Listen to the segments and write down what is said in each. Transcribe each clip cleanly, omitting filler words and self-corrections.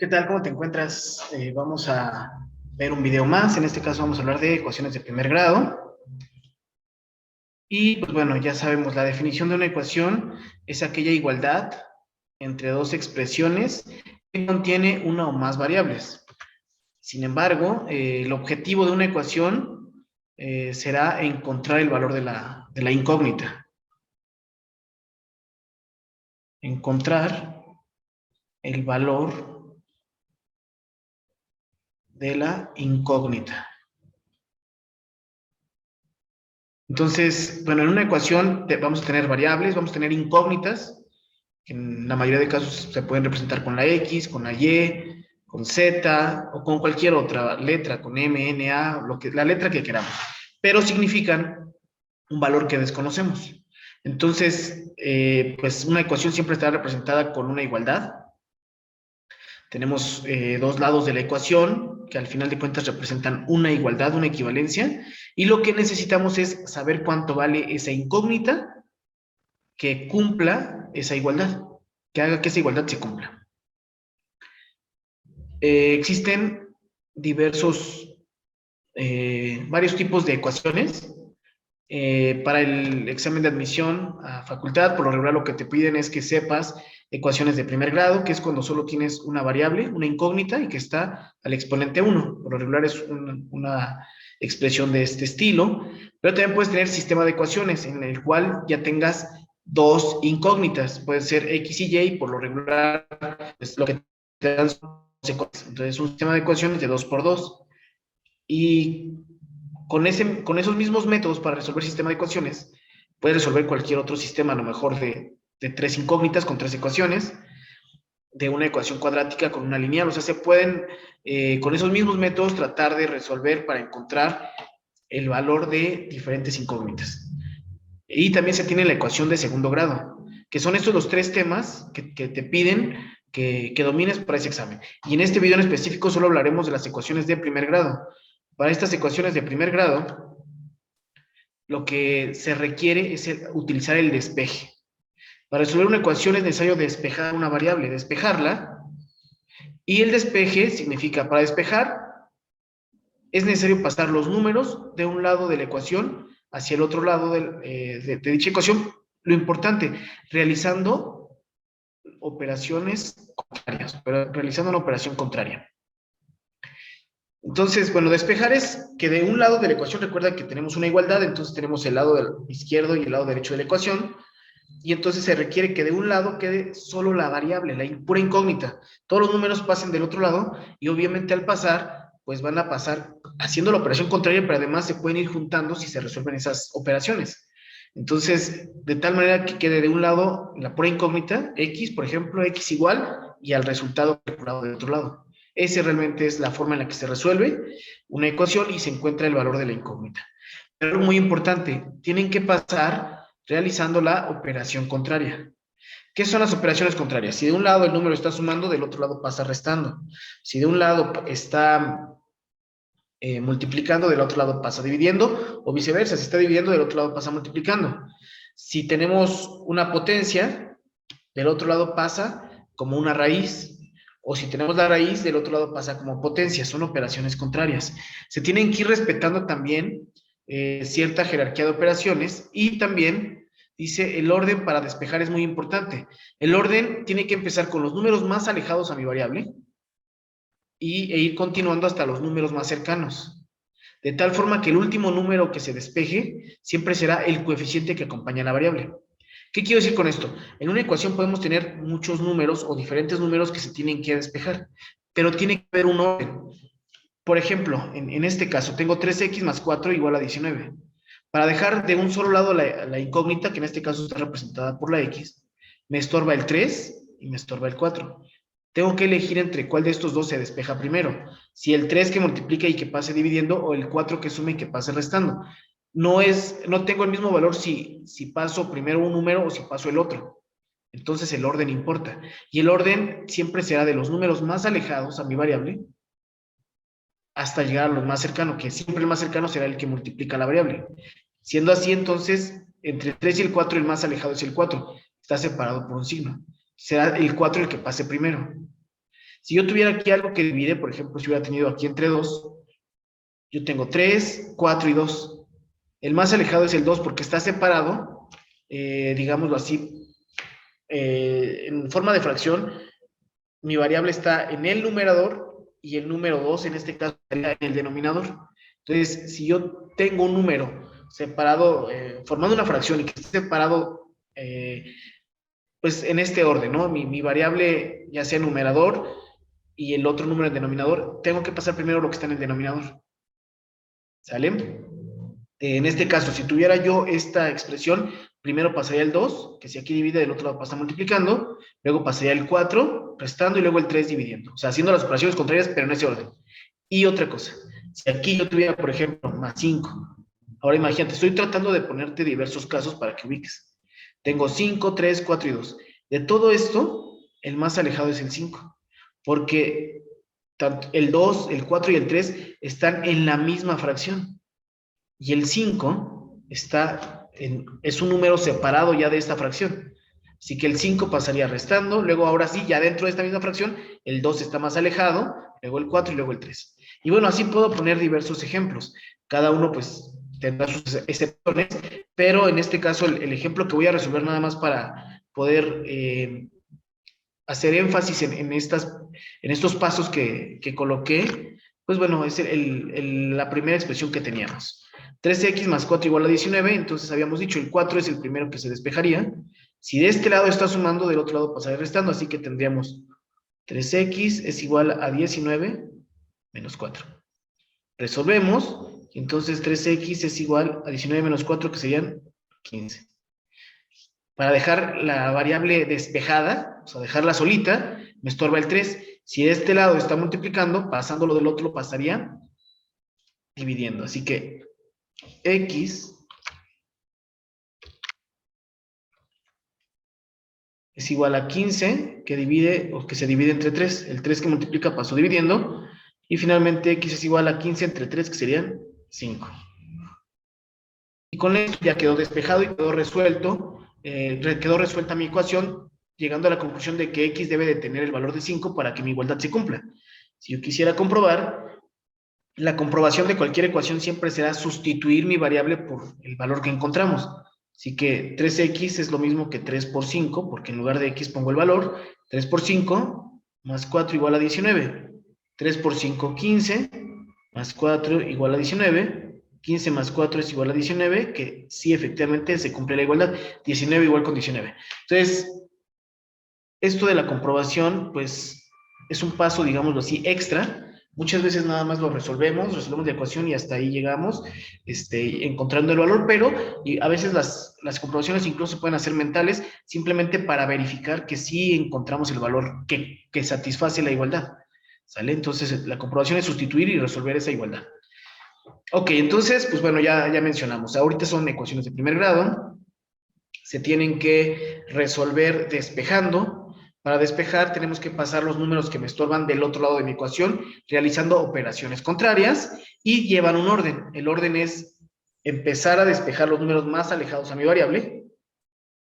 ¿Qué tal? ¿Cómo te encuentras? Vamos a ver un video más. En este caso vamos a hablar de ecuaciones de primer grado. Y pues bueno, ya sabemos, la definición de una ecuación es aquella igualdad entre dos expresiones que contiene una o más variables. Sin embargo, el objetivo de una ecuación será encontrar el valor de la incógnita. Encontrar el valor de la incógnita. Entonces, bueno, en una ecuación vamos a tener variables, vamos a tener incógnitas, que en la mayoría de casos se pueden representar con la X, con la Y, con Z o con cualquier otra letra, con M, N, A, la letra que queramos, pero significan un valor que desconocemos. Entonces, pues una ecuación siempre estará representada con una igualdad. Tenemos dos lados de la ecuación que al final de cuentas representan una igualdad, una equivalencia, y lo que necesitamos es saber cuánto vale esa incógnita que cumpla esa igualdad, que haga que esa igualdad se cumpla. Existen varios tipos de ecuaciones. Para el examen de admisión a facultad, por lo regular lo que te piden es que sepas ecuaciones de primer grado, que es cuando solo tienes una variable, una incógnita, y que está al exponente 1. Por lo regular es una expresión de este estilo, pero también puedes tener sistema de ecuaciones en el cual ya tengas dos incógnitas, puede ser X y Y, por lo regular es lo que te dan son ecuaciones. Entonces, un sistema de ecuaciones de 2 por 2. Y con esos mismos métodos para resolver sistema de ecuaciones, puedes resolver cualquier otro sistema, a lo mejor de tres incógnitas con tres ecuaciones, de una ecuación cuadrática con una lineal. O sea, se pueden, con esos mismos métodos, tratar de resolver para encontrar el valor de diferentes incógnitas. Y también se tiene la ecuación de segundo grado, que son estos los tres temas que te piden que domines para ese examen. Y en este video en específico solo hablaremos de las ecuaciones de primer grado. Para estas ecuaciones de primer grado, lo que se requiere es utilizar el despeje. Para resolver una ecuación es necesario despejar una variable, despejarla, y el despeje significa, para despejar, es necesario pasar los números de un lado de la ecuación hacia el otro lado de dicha ecuación. Lo importante, realizando operaciones contrarias, realizando una operación contraria. Entonces, bueno, despejar es que de un lado de la ecuación, recuerda que tenemos una igualdad, entonces tenemos el lado izquierdo y el lado derecho de la ecuación, y entonces se requiere que de un lado quede solo la variable, la pura incógnita. Todos los números pasen del otro lado, y obviamente al pasar, pues van a pasar haciendo la operación contraria, pero además se pueden ir juntando si se resuelven esas operaciones. Entonces, de tal manera que quede de un lado la pura incógnita, X, por ejemplo, X igual, y al resultado calculado del otro lado. Esa realmente es la forma en la que se resuelve una ecuación y se encuentra el valor de la incógnita. Pero algo muy importante, tienen que pasar realizando la operación contraria. ¿Qué son las operaciones contrarias? Si de un lado el número está sumando, del otro lado pasa restando. Si de un lado está multiplicando, del otro lado pasa dividiendo, o viceversa, si está dividiendo, del otro lado pasa multiplicando. Si tenemos una potencia, del otro lado pasa como una raíz, o si tenemos la raíz, del otro lado pasa como potencia. Son operaciones contrarias. Se tienen que ir respetando también cierta jerarquía de operaciones, y también dice el orden para despejar es muy importante. El orden tiene que empezar con los números más alejados a mi variable e ir continuando hasta los números más cercanos, de tal forma que el último número que se despeje siempre será el coeficiente que acompaña a la variable. ¿Qué quiero decir con esto? En una ecuación podemos tener muchos números o diferentes números que se tienen que despejar, pero tiene que haber un orden. Por ejemplo, en este caso, tengo 3x más 4 igual a 19. Para dejar de un solo lado la incógnita, que en este caso está representada por la x, me estorba el 3 y me estorba el 4. Tengo que elegir entre cuál de estos dos se despeja primero. Si el 3 que multiplica y que pase dividiendo, o el 4 que sume y que pase restando. No tengo el mismo valor si paso primero un número o si paso el otro. Entonces el orden importa. Y el orden siempre será de los números más alejados a mi variable hasta llegar a los más cercanos, que siempre el más cercano será el que multiplica la variable. Siendo así, entonces, entre el 3 y el 4, el más alejado es el 4. Está separado por un signo. Será el 4 el que pase primero. Si yo tuviera aquí algo que divide, por ejemplo, si hubiera tenido aquí entre 2, yo tengo 3, 4 y 2. El más alejado es el 2 porque está separado, digámoslo así, en forma de fracción. Mi variable está en el numerador y el número 2 en este caso estaría en el denominador. Entonces, si yo tengo un número separado, formando una fracción y que esté separado, pues en este orden, ¿no? Mi variable, ya sea numerador y el otro número en denominador, tengo que pasar primero lo que está en el denominador. ¿Sale? En este caso, si tuviera yo esta expresión, primero pasaría el 2, que si aquí divide, del otro lado pasa multiplicando, luego pasaría el 4, restando, y luego el 3 dividiendo. O sea, haciendo las operaciones contrarias, pero en ese orden. Y otra cosa, si aquí yo tuviera, por ejemplo, más 5, ahora imagínate, estoy tratando de ponerte diversos casos para que ubiques. Tengo 5, 3, 4 y 2. De todo esto, el más alejado es el 5, porque tanto el 2, el 4 y el 3 están en la misma fracción. Y el 5 es un número separado ya de esta fracción. Así que el 5 pasaría restando, luego ahora sí, ya dentro de esta misma fracción, el 2 está más alejado, luego el 4 y luego el 3. Y bueno, así puedo poner diversos ejemplos. Cada uno pues tendrá sus excepciones, pero en este caso el ejemplo que voy a resolver nada más para poder hacer énfasis en estos pasos que coloqué, pues bueno, es la primera expresión que teníamos. 13x más 4 igual a 19, entonces habíamos dicho, el 4 es el primero que se despejaría. Si de este lado está sumando, del otro lado pasaría restando, así que tendríamos 3x es igual a 19 menos 4. Resolvemos, y entonces 3x es igual a 19 menos 4, que serían 15. Para dejar la variable despejada, o sea, dejarla solita, me estorba el 3. Si de este lado está multiplicando, pasándolo del otro, lo pasaría dividiendo. Así que x es igual a 15, que divide, o que se divide entre 3. El 3 que multiplica pasó dividiendo. Y finalmente x es igual a 15 entre 3, que serían 5. Y con esto ya quedó despejado y quedó resuelto. Quedó resuelta mi ecuación, llegando a la conclusión de que x debe de tener el valor de 5 para que mi igualdad se cumpla. Si yo quisiera comprobar, la comprobación de cualquier ecuación siempre será sustituir mi variable por el valor que encontramos. Así que 3x es lo mismo que 3 por 5, porque en lugar de x pongo el valor. 3 por 5 más 4 igual a 19. 3 por 5, 15, más 4 igual a 19. 15 más 4 es igual a 19, que sí, efectivamente, se cumple la igualdad. 19 igual con 19. Entonces, esto de la comprobación, pues, es un paso, digámoslo así, extra. Muchas veces nada más lo resolvemos la ecuación y hasta ahí llegamos, encontrando el valor, pero y a veces las comprobaciones incluso pueden ser mentales, simplemente para verificar que sí encontramos el valor que satisface la igualdad. ¿Sale? Entonces, la comprobación es sustituir y resolver esa igualdad. Ok, entonces, pues bueno, ya mencionamos. Ahorita son ecuaciones de primer grado. Se tienen que resolver despejando. Para despejar tenemos que pasar los números que me estorban del otro lado de mi ecuación, realizando operaciones contrarias y llevan un orden. El orden es empezar a despejar los números más alejados a mi variable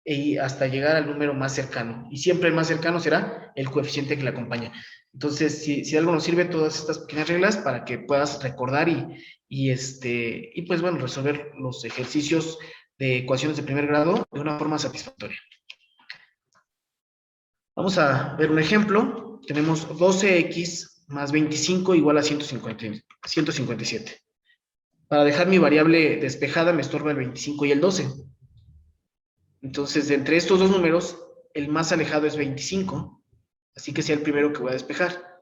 y hasta llegar al número más cercano. Y siempre el más cercano será el coeficiente que le acompaña. Entonces, si algo nos sirve todas estas pequeñas reglas para que puedas recordar y pues bueno, resolver los ejercicios de ecuaciones de primer grado de una forma satisfactoria. Vamos a ver un ejemplo. Tenemos 12x más 25 igual a 157. Para dejar mi variable despejada me estorba el 25 y el 12. Entonces, de entre estos dos números, el más alejado es 25, así que sea el primero que voy a despejar.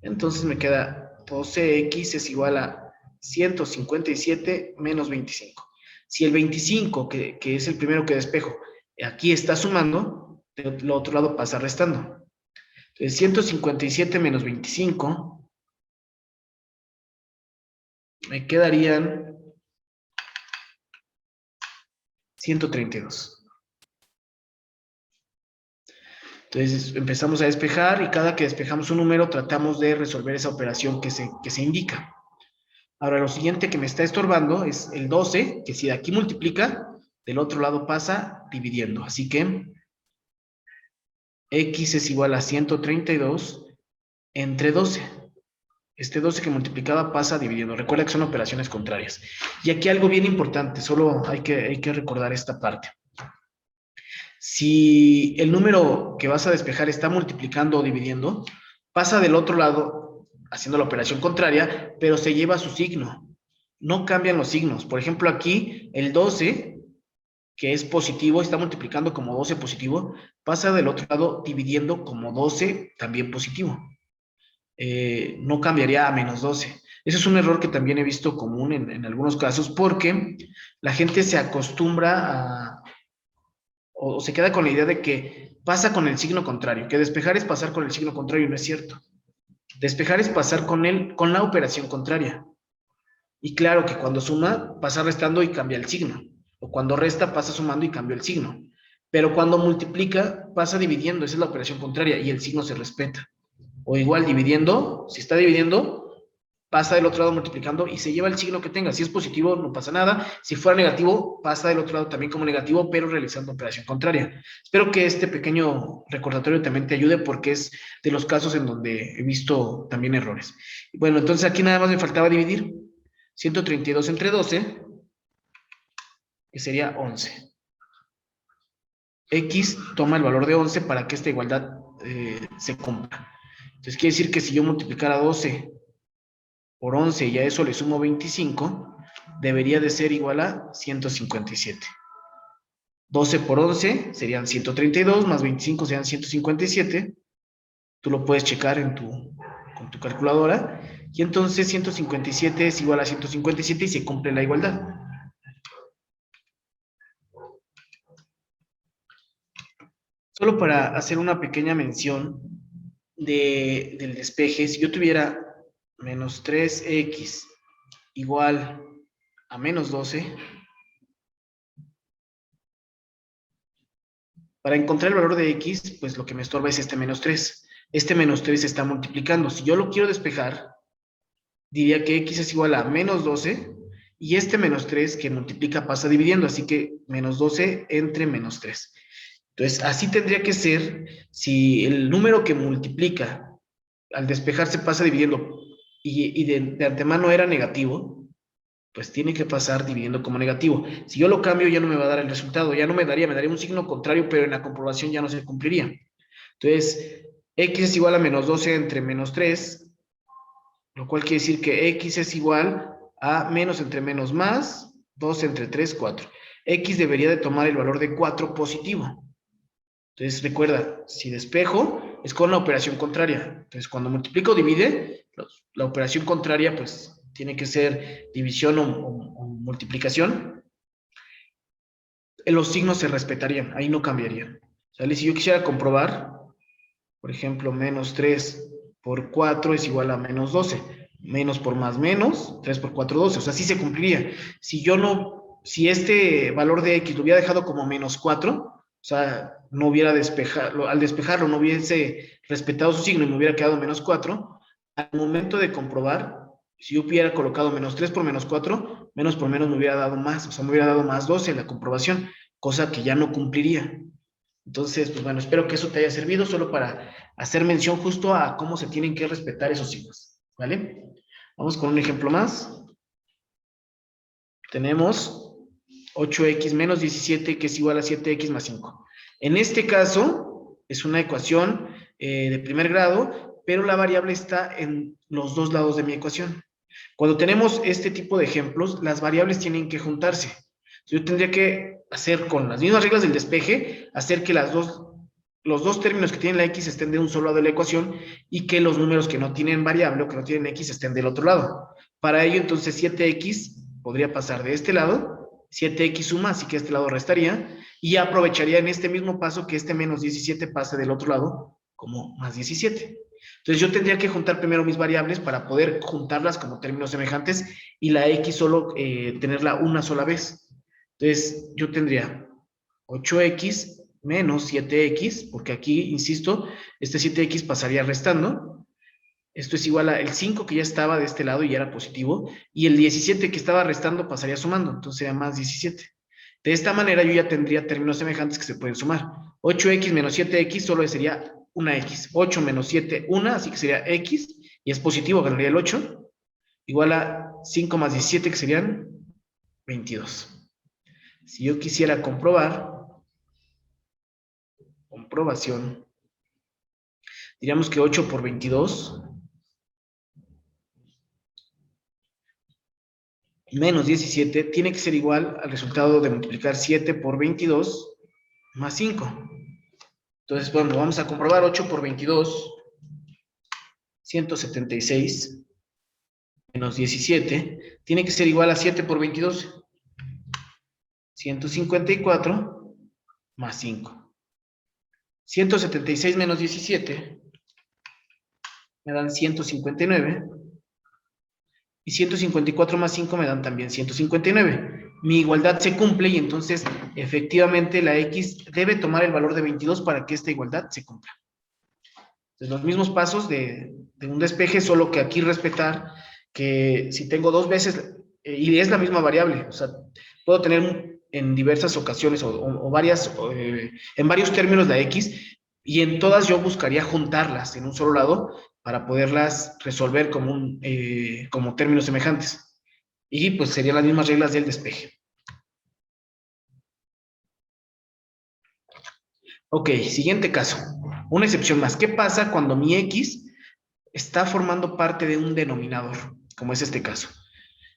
Entonces me queda 12x es igual a 157 menos 25. Si el 25, que es el primero que despejo, aquí está sumando, del otro lado pasa restando. Entonces, 157 menos 25, me quedarían 132. Entonces empezamos a despejar y cada que despejamos un número tratamos de resolver esa operación que se indica. Ahora lo siguiente que me está estorbando es el 12, que si de aquí multiplica, del otro lado pasa dividiendo. Así que x es igual a 132 entre 12. Este 12 que multiplicaba pasa dividiendo. Recuerda que son operaciones contrarias. Y aquí algo bien importante, solo hay que recordar esta parte. Si el número que vas a despejar está multiplicando o dividiendo, pasa del otro lado haciendo la operación contraria, pero se lleva su signo. No cambian los signos. Por ejemplo, aquí el 12, que es positivo, está multiplicando como 12 positivo, pasa del otro lado dividiendo como 12 también positivo. No cambiaría a menos 12. Ese es un error que también he visto común en algunos casos porque la gente se acostumbra o se queda con la idea de que pasa con el signo contrario, que despejar es pasar con el signo contrario, y no es cierto. Despejar es pasar con la operación contraria. Y claro que cuando suma, pasa restando y cambia el signo. O cuando resta, pasa sumando y cambia el signo. Pero cuando multiplica, pasa dividiendo, esa es la operación contraria, y el signo se respeta. O igual dividiendo, si está dividiendo, pasa del otro lado multiplicando y se lleva el signo que tenga. Si es positivo, no pasa nada. Si fuera negativo, pasa del otro lado también como negativo, pero realizando operación contraria. Espero que este pequeño recordatorio también te ayude porque es de los casos en donde he visto también errores. Bueno, entonces aquí nada más me faltaba dividir 132 entre 12, que sería 11. X toma el valor de 11 para que esta igualdad se cumpla. Entonces quiere decir que si yo multiplicara 12 por 11 y a eso le sumo 25, debería de ser igual a 157. 12 por 11 serían 132, más 25 serían 157. Tú lo puedes checar con tu calculadora. Y entonces 157 es igual a 157 y se cumple la igualdad. Solo para hacer una pequeña mención del despeje, si yo tuviera menos 3x igual a menos 12, para encontrar el valor de x, pues lo que me estorba es este menos 3. Este menos 3 se está multiplicando. Si yo lo quiero despejar, diría que x es igual a menos 12 y este menos 3 que multiplica pasa dividiendo, así que menos 12 entre menos 3. Entonces, así tendría que ser si el número que multiplica al despejarse pasa dividiendo y de antemano era negativo, pues tiene que pasar dividiendo como negativo. Si yo lo cambio, ya no me va a dar el resultado, ya no me daría un signo contrario, pero en la comprobación ya no se cumpliría. Entonces, x es igual a menos 12 entre menos 3, lo cual quiere decir que x es igual a menos entre menos más, 2 entre 3, 4. X debería de tomar el valor de 4 positivo. Entonces, recuerda, si despejo, es con la operación contraria. Entonces, cuando multiplico o divide, la operación contraria, pues, tiene que ser división o multiplicación. Los signos se respetarían, ahí no cambiarían. ¿Sale? Si yo quisiera comprobar, por ejemplo, menos 3 por 4 es igual a menos 12. Menos por más menos, 3 por 4, 12. O sea, sí se cumpliría. Si este valor de x lo hubiera dejado como menos 4, o sea, no hubiera despejado, al despejarlo no hubiese respetado su signo y me hubiera quedado menos 4, al momento de comprobar, si yo hubiera colocado menos 3 por menos 4, menos por menos me hubiera dado más, o sea, me hubiera dado más 12 en la comprobación, cosa que ya no cumpliría. Entonces, pues bueno, espero que eso te haya servido solo para hacer mención justo a cómo se tienen que respetar esos signos, ¿vale? Vamos con un ejemplo más. Tenemos 8x menos 17, que es igual a 7x más 5. En este caso, es una ecuación de primer grado, pero la variable está en los dos lados de mi ecuación. Cuando tenemos este tipo de ejemplos, las variables tienen que juntarse. Yo tendría que hacer con las mismas reglas del despeje, hacer que los dos términos que tienen la x estén de un solo lado de la ecuación y que los números que no tienen variable o que no tienen x estén del otro lado. Para ello, entonces, 7x podría pasar de este lado, 7x suma, así que este lado restaría, y aprovecharía en este mismo paso que este menos 17 pase del otro lado como más 17. Entonces yo tendría que juntar primero mis variables para poder juntarlas como términos semejantes y la x solo tenerla una sola vez. Entonces yo tendría 8x menos 7x, porque aquí, insisto, este 7x pasaría restando. Esto es igual al 5 que ya estaba de este lado y era positivo, y el 17 que estaba restando pasaría sumando, entonces sería más 17. De esta manera yo ya tendría términos semejantes que se pueden sumar. 8x menos 7x solo sería una X. 8 menos 7, 1, así que sería X, y es positivo, ganaría el 8, igual a 5 más 17, que serían 22. Si yo quisiera comprobación, diríamos que 8 por 22 menos 17 tiene que ser igual al resultado de multiplicar 7 por 22 más 5. Entonces, bueno, vamos a comprobar 8 por 22, 176, menos 17, tiene que ser igual a 7 por 22, 154, más 5. 176 menos 17 me dan 159, y 154 más 5 me dan también 159. Mi igualdad se cumple y entonces efectivamente la X debe tomar el valor de 22 para que esta igualdad se cumpla. Entonces, los mismos pasos de un despeje, solo que aquí respetar que si tengo dos veces, y es la misma variable, o sea, puedo tener en diversas ocasiones o varias, en varios términos la X, y en todas yo buscaría juntarlas en un solo lado para poderlas resolver como términos semejantes. Y pues serían las mismas reglas del despeje. Ok, siguiente caso. Una excepción más. ¿Qué pasa cuando mi X está formando parte de un denominador, como es este caso?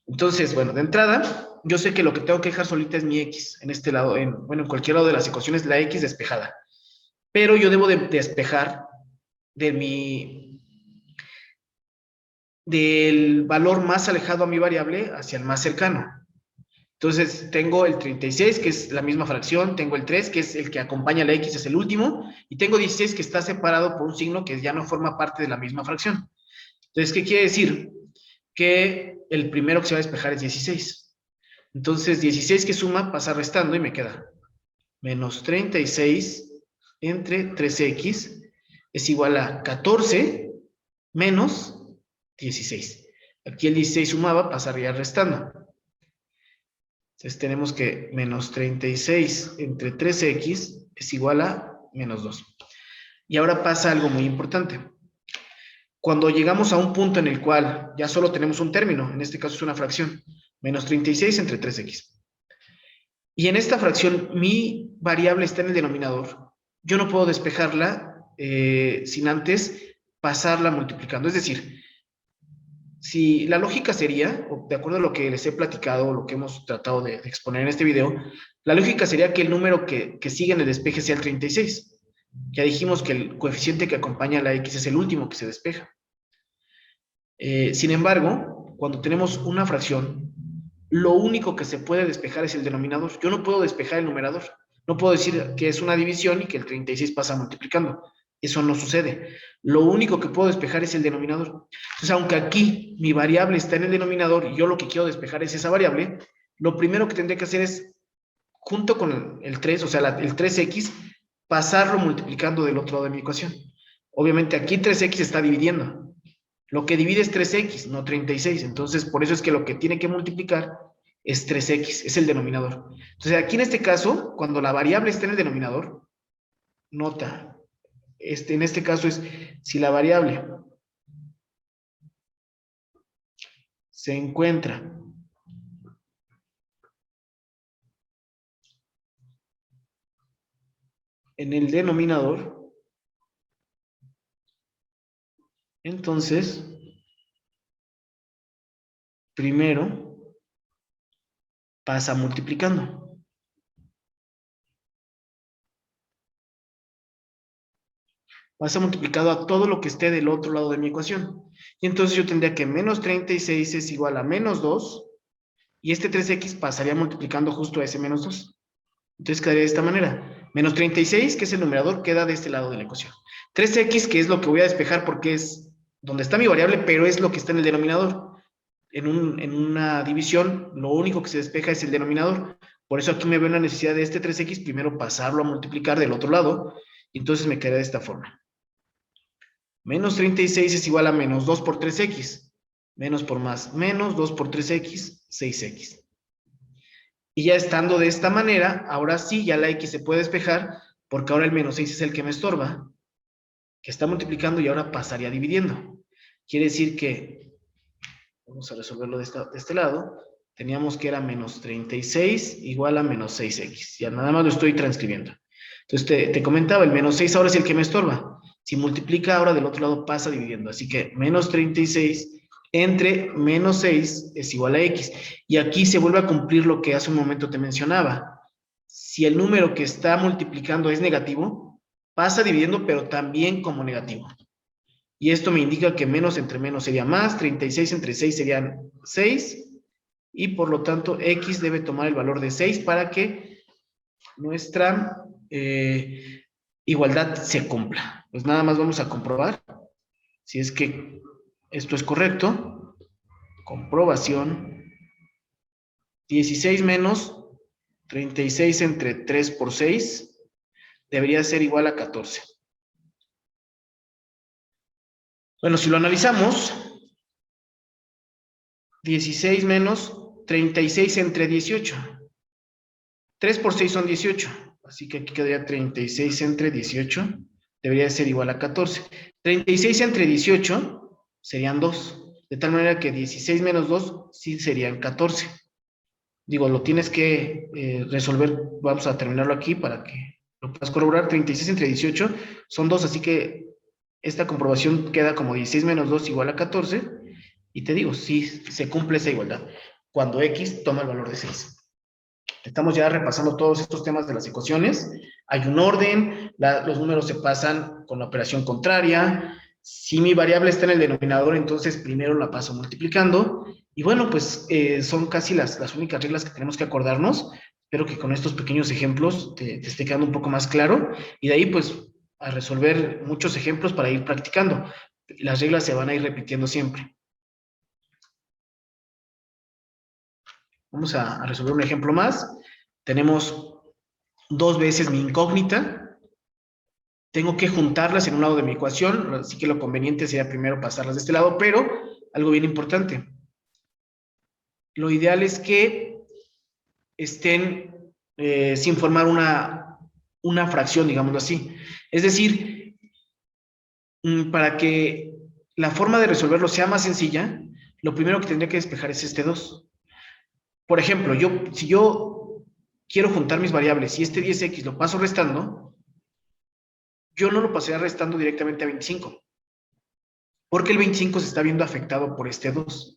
Entonces, bueno, de entrada, yo sé que lo que tengo que dejar solita es mi X. En este lado, bueno, en cualquier lado de las ecuaciones, la X despejada. Pero yo debo de despejar del valor más alejado a mi variable hacia el más cercano. Entonces, tengo el 36, que es la misma fracción, tengo el 3, que es el que acompaña a la X, es el último, y tengo 16, que está separado por un signo que ya no forma parte de la misma fracción. Entonces, ¿qué quiere decir? Que el primero que se va a despejar es 16. Entonces, 16 que suma pasa restando y me queda menos 36 entre 3X es igual a 14 menos 16. Aquí el 16 sumaba, pasaría restando. Entonces tenemos que menos 36 entre 3X es igual a menos 2. Y ahora pasa algo muy importante. Cuando llegamos a un punto en el cual ya solo tenemos un término, en este caso es una fracción, menos 36 entre 3X. Y en esta fracción mi variable está en el denominador. Yo no puedo despejarla sin antes pasarla multiplicando. Es decir, si la lógica sería, de acuerdo a lo que les he platicado, lo que hemos tratado de exponer en este video, la lógica sería que el número que sigue en el despeje sea el 36. Ya dijimos que el coeficiente que acompaña a la X es el último que se despeja. Sin embargo, cuando tenemos una fracción, lo único que se puede despejar es el denominador. Yo no puedo despejar el numerador. No puedo decir que es una división y que el 36 pasa multiplicando. Eso no sucede. Lo único que puedo despejar es el denominador. Entonces, aunque aquí mi variable está en el denominador y yo lo que quiero despejar es esa variable, lo primero que tendré que hacer es, junto con el 3, o sea, el 3X, pasarlo multiplicando del otro lado de mi ecuación. Obviamente aquí 3X está dividiendo. Lo que divide es 3X, no 36. Entonces, por eso es que lo que tiene que multiplicar es 3X, es el denominador. Entonces, aquí en este caso, cuando la variable está en el denominador, nota, en este caso es, si la variable se encuentra en el denominador, entonces, primero pasa multiplicando. Pasa multiplicado a todo lo que esté del otro lado de mi ecuación. Y entonces yo tendría que menos 36 es igual a menos 2, y este 3X pasaría multiplicando justo a ese menos 2. Entonces quedaría de esta manera. Menos 36, que es el numerador, queda de este lado de la ecuación. 3X, que es lo que voy a despejar porque es donde está mi variable, pero es lo que está en el denominador. En una división, lo único que se despeja es el denominador. Por eso aquí me veo la necesidad de este 3X, primero pasarlo a multiplicar del otro lado, y entonces me queda de esta forma. Menos 36 es igual a menos 2 por 3X. Menos por más, menos 2 por 3X, 6X. Y ya estando de esta manera, ahora sí, ya la X se puede despejar, porque ahora el menos 6 es el que me estorba. que está multiplicando y ahora pasaría dividiendo. Quiere decir que, vamos a resolverlo de este lado, teníamos que era menos 36 igual a menos 6x. Ya nada más lo estoy transcribiendo. Entonces te comentaba, el menos 6 ahora es el que me estorba. Si multiplica ahora del otro lado pasa dividiendo. Así que menos 36 entre menos 6 es igual a x. Y aquí se vuelve a cumplir lo que hace un momento te mencionaba. Si el número que está multiplicando es negativo, pasa dividiendo, pero también como negativo. Y esto me indica que menos entre menos sería más, 36 entre 6 serían 6, y por lo tanto x debe tomar el valor de 6 para que nuestra igualdad se cumpla. Pues nada más vamos a comprobar si es que esto es correcto. Comprobación. 16 menos 36 entre 3 por 6 debería ser igual a 14. Bueno, si lo analizamos, 16 menos 36 entre 18. 3 por 6 son 18. Así que aquí quedaría 36 entre 18. Debería ser igual a 14. 36 entre 18 serían 2. De tal manera que 16 menos 2 sí serían 14. Digo, lo tienes que resolver. Vamos a terminarlo aquí para que lo puedas corroborar. 36 entre 18 son 2. Así que esta comprobación queda como 16 menos 2 igual a 14. Y te digo, sí se cumple esa igualdad cuando x toma el valor de 6. Estamos ya repasando todos estos temas de las ecuaciones. Hay un orden, los números se pasan con la operación contraria. Si mi variable está en el denominador, entonces primero la paso multiplicando. Y bueno, pues son casi las únicas reglas que tenemos que acordarnos. Espero que con estos pequeños ejemplos te esté quedando un poco más claro. Y de ahí, pues, a resolver muchos ejemplos para ir practicando. Las reglas se van a ir repitiendo siempre. Vamos a resolver un ejemplo más. Tenemos 2 veces mi incógnita. Tengo que juntarlas en un lado de mi ecuación, así que lo conveniente sería primero pasarlas de este lado, pero algo bien importante. Lo ideal es que estén sin formar una fracción, digámoslo así. Es decir, para que la forma de resolverlo sea más sencilla, lo primero que tendría que despejar es este 2. Por ejemplo, si yo quiero juntar mis variables y este 10x lo paso restando, yo no lo pasaría restando directamente a 25, porque el 25 se está viendo afectado por este 2.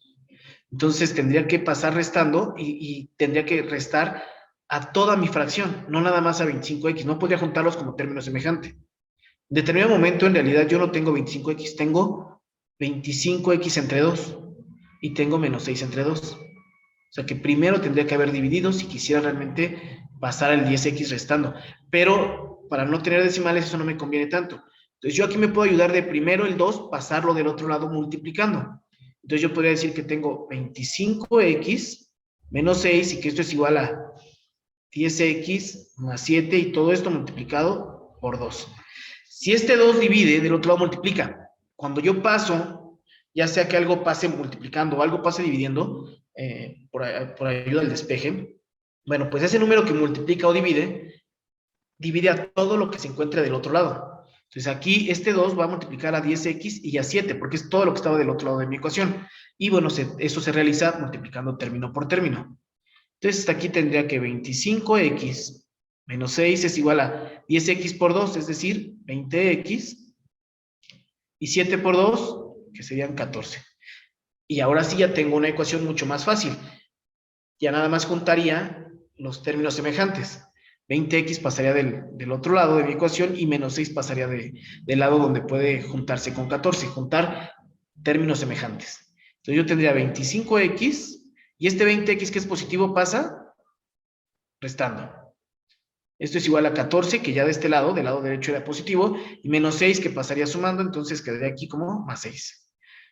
Entonces tendría que pasar restando y tendría que restar a toda mi fracción, no nada más a 25x. No podría juntarlos como término semejante. En determinado momento, en realidad, yo no tengo 25x, tengo 25x entre 2 y tengo menos 6 entre 2. O sea que primero tendría que haber dividido si quisiera realmente pasar el 10x restando. Pero para no tener decimales eso no me conviene tanto. Entonces yo aquí me puedo ayudar de primero el 2, pasarlo del otro lado multiplicando. Entonces yo podría decir que tengo 25x menos 6 y que esto es igual a 10x más 7 y todo esto multiplicado por 2. Si este 2 divide, del otro lado multiplica. Cuando yo paso, ya sea que algo pase multiplicando o algo pase dividiendo, por ayuda del despeje, bueno, pues ese número que multiplica o divide a todo lo que se encuentre del otro lado. Entonces aquí este 2 va a multiplicar a 10x y a 7, porque es todo lo que estaba del otro lado de mi ecuación. Y bueno, eso se realiza multiplicando término por término. Entonces hasta aquí tendría que 25x menos 6 es igual a 10x por 2, es decir, 20x, y 7 por 2, que serían 14. Y ahora sí ya tengo una ecuación mucho más fácil. Ya nada más juntaría los términos semejantes. 20x pasaría del otro lado de mi ecuación y menos 6 pasaría del lado donde puede juntarse con 14. Juntar términos semejantes. Entonces yo tendría 25x y este 20x que es positivo pasa restando. Esto es igual a 14, que ya de este lado, del lado derecho era positivo, y menos 6 que pasaría sumando, entonces quedaría aquí como más 6.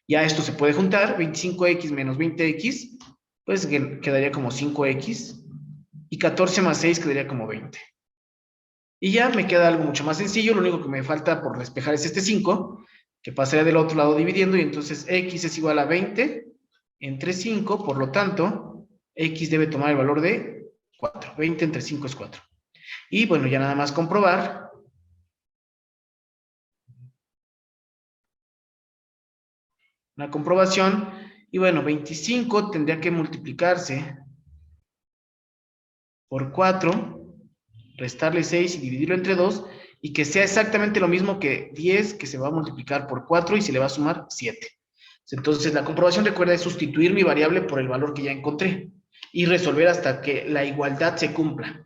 Ya esto se puede juntar, 25x menos 20x, pues quedaría como 5x, y 14 más 6 quedaría como 20. Y ya me queda algo mucho más sencillo, lo único que me falta por despejar es este 5, que pasaría del otro lado dividiendo, y entonces x es igual a 20 entre 5, por lo tanto, x debe tomar el valor de 4. 20 entre 5 es 4. Y bueno, ya nada más comprobar una comprobación. Y bueno, 25 tendría que multiplicarse por 4, restarle 6 y dividirlo entre 2, y que sea exactamente lo mismo que 10, que se va a multiplicar por 4 y se le va a sumar 7. Entonces, la comprobación, recuerda, es sustituir mi variable por el valor que ya encontré y resolver hasta que la igualdad se cumpla.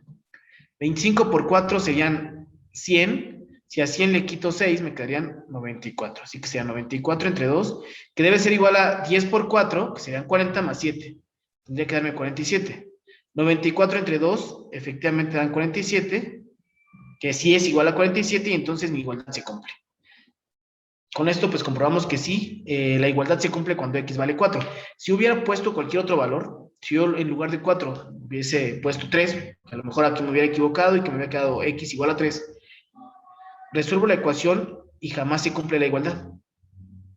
25 por 4 serían 100. Si a 100 le quito 6, me quedarían 94. Así que serían 94 entre 2, que debe ser igual a 10 por 4, que serían 40 más 7. Tendría que darme 47. 94 entre 2, efectivamente dan 47, que sí es igual a 47, y entonces mi igualdad se cumple. Con esto, pues comprobamos que sí, la igualdad se cumple cuando x vale 4. Si hubiera puesto cualquier otro valor, si yo en lugar de 4 hubiese puesto 3, a lo mejor aquí me hubiera equivocado y que me hubiera quedado x igual a 3, resuelvo la ecuación y jamás se cumple la igualdad.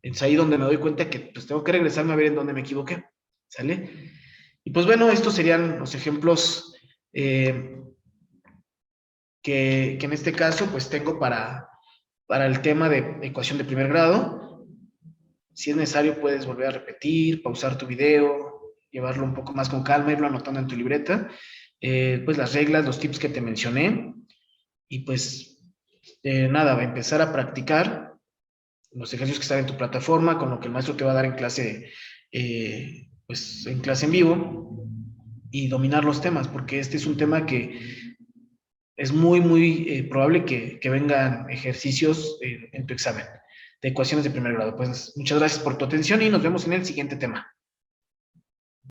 Es ahí donde me doy cuenta que pues tengo que regresarme a ver en dónde me equivoqué. ¿Sale? Y pues bueno, estos serían los ejemplos que en este caso pues tengo para el tema de ecuación de primer grado. Si es necesario, puedes volver a repetir, pausar tu video, llevarlo un poco más con calma, irlo anotando en tu libreta, pues las reglas, los tips que te mencioné, y pues nada, va a empezar a practicar los ejercicios que están en tu plataforma, con lo que el maestro te va a dar en clase, pues en clase en vivo, y dominar los temas, porque este es un tema que es muy probable que vengan ejercicios en tu examen de ecuaciones de primer grado. Pues muchas gracias por tu atención y nos vemos en el siguiente tema.